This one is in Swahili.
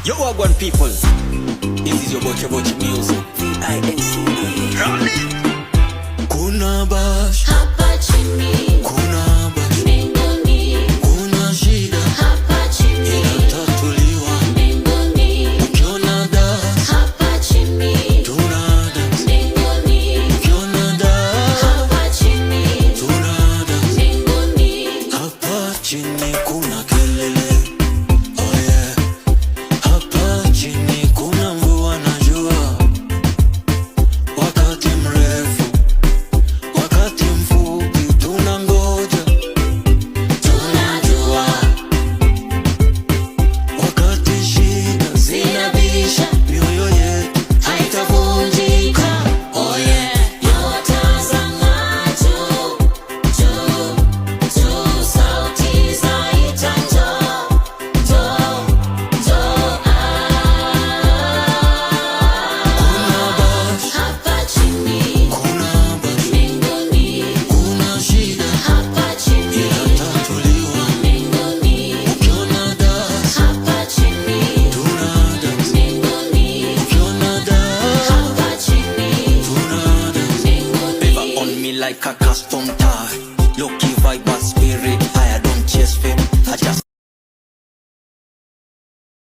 Yo, Wagwan people, this is your Boche Boche Music. Kuna bash hapa chini, kuna bash mbinguni, kuna shida hapa chini, inatatuliwa mbinguni, ukiona das hapa chini, tuna dance mbinguni, ukiona das hapa chini, tuna dance mbinguni, hapa chini kuna kelele. Oh yeah, hapa chini kuna mvua na jua, wakati mrefu wakati mfupi tunangoja, tunajua wakati shida zinabisha, mioyo yetu haitavunjika. Oh yeah, nyota zang'aa juu, juu, juu, sauti zaita njoo, njoo, njoo, kuna bash hapa chini, kuna bash mbinguni, kuna shida hapa chini, inatatuliwa mbinguni, ukiona das hapa chini, tuna dance mbinguni, ukiona das hapa chini, tuna dance mbinguni. Favor on me like a custom tie, lucky vibe, spirit